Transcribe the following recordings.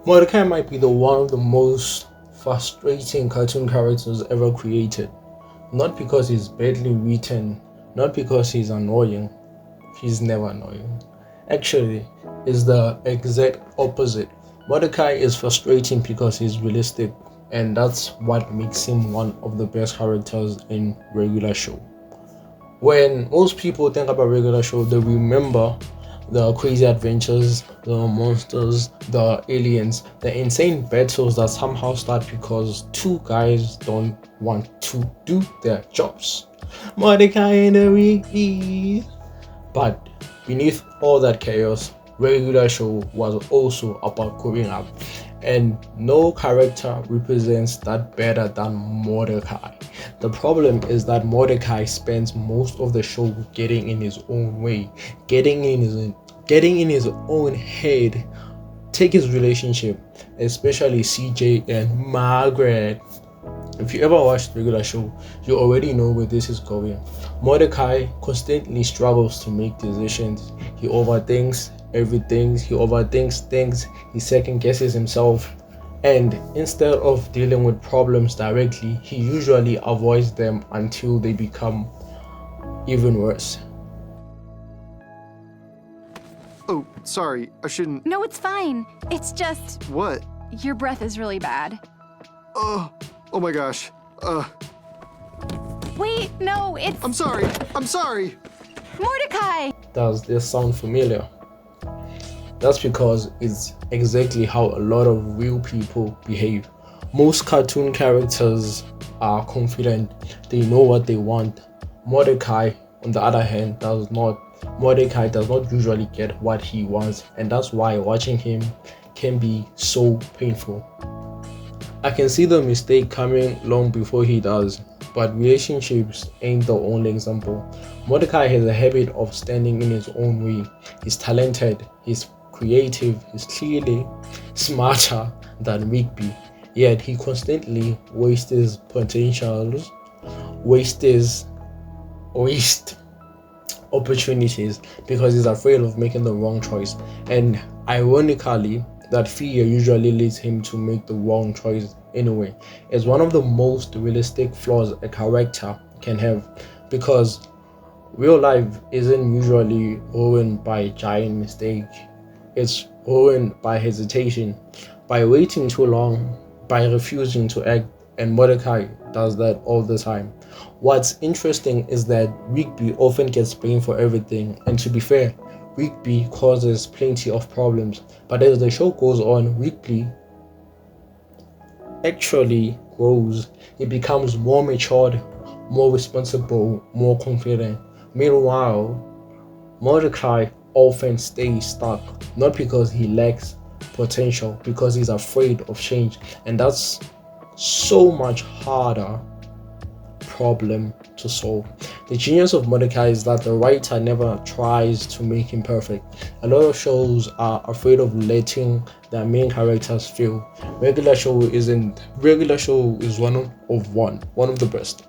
Mordecai might be the one of the most frustrating cartoon characters ever created. Not because he's badly written, not because he's annoying. He's never annoying. Actually, it's the exact opposite. Mordecai is frustrating because he's realistic, and that's what makes him one of the best characters in regular show. When most people think about regular show, they remember the crazy adventures, the monsters, the aliens, the insane battles that somehow start because two guys don't want to do their jobs. Mordecai and the Weekly. But beneath all that chaos, regular show was also about growing up, and no character represents that better than Mordecai. The problem is that Mordecai spends most of the show getting in his own way, getting in his own head. Take his relationship, especially CJ and Margaret. If you ever watched regular show, you already know where this is going. Mordecai constantly struggles to make decisions. He overthinks everything, he overthinks things, he second guesses himself, and instead of dealing with problems directly, he usually avoids them until they become even worse. Oh, sorry, I shouldn't. No, it's fine. It's just What? your breath is really bad. Oh my gosh. Wait, no, it's I'm sorry. Mordecai! Does this sound familiar? That's because it's exactly how a lot of real people behave. Most cartoon characters are confident, they know what they want. Mordecai, on the other hand, does not. Mordecai does not usually get what he wants, and that's why watching him can be so painful. I can see the mistake coming long before he does, but relationships ain't the only example. Mordecai has a habit of standing in his own way. He's talented, he's creative, he's clearly smarter than Rigby, yet he constantly wastes his potentials, wastes opportunities because he's afraid of making the wrong choice. And ironically, that fear usually leads him to make the wrong choice anyway. It's one of the most realistic flaws a character can have, because real life isn't usually ruined by giant mistake. It's ruined by hesitation, by waiting too long, by refusing to act, and Mordecai does that all the time. What's interesting is that Rigby often gets blamed for everything, and to be fair, Rigby causes plenty of problems, but as the show goes on, Rigby actually grows. He becomes more matured, more responsible, more confident. Meanwhile, Mordecai often stays stuck, not because he lacks potential, because he's afraid of change, and that's so much harder problem to solve. The genius of Mordecai is that the writer never tries to make him perfect. A lot of shows are afraid of letting their main characters fail. Regular show is one of the best.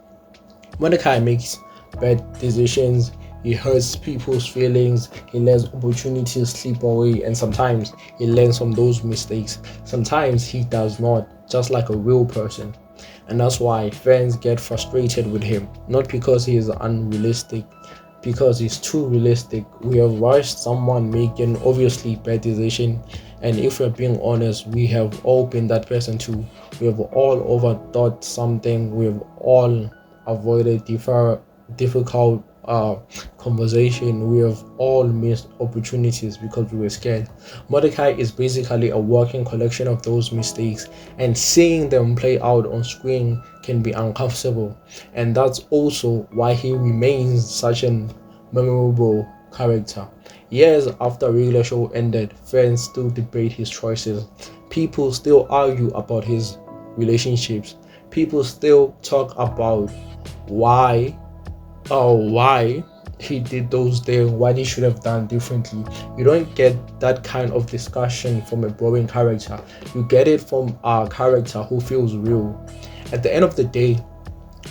Mordecai makes bad decisions, he hurts people's feelings, he lets opportunities slip away, and sometimes he learns from those mistakes. Sometimes he does not, just like a real person. And that's why fans get frustrated with him, not because he is unrealistic, because he's too realistic. We have watched someone make an obviously bad decision, and if we're being honest, we have all been that person too. We have all overthought something, we have all avoided difficult conversation, we have all missed opportunities because we were scared. Mordecai is basically a working collection of those mistakes, and seeing them play out on screen can be uncomfortable, and that's also why he remains such an memorable character. Years after regular show ended, fans still debate his choices, people still argue about his relationships, people still talk about why he did those things, what he should have done differently. You don't get that kind of discussion from a boring character. You get it from a character who feels real. At the end of the day,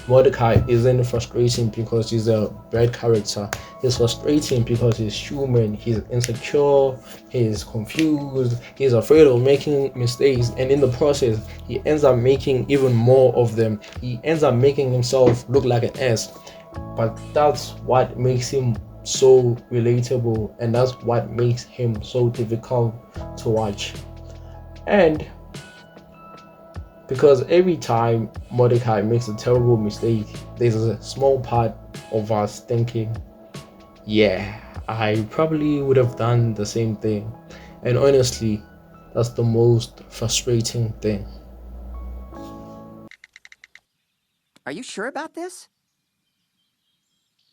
Mordecai isn't frustrating because he's a bad character. He's frustrating because he's human, he's insecure, he's confused, he's afraid of making mistakes, and in the process, he ends up making even more of them. He ends up making himself look like an ass. But that's what makes him so relatable, and that's what makes him so difficult to watch. And because every time Mordecai makes a terrible mistake, there's a small part of us thinking, yeah, I probably would have done the same thing. And honestly, that's the most frustrating thing. Are you sure about this?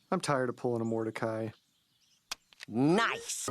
I'm tired of pulling a Mordecai. Nice!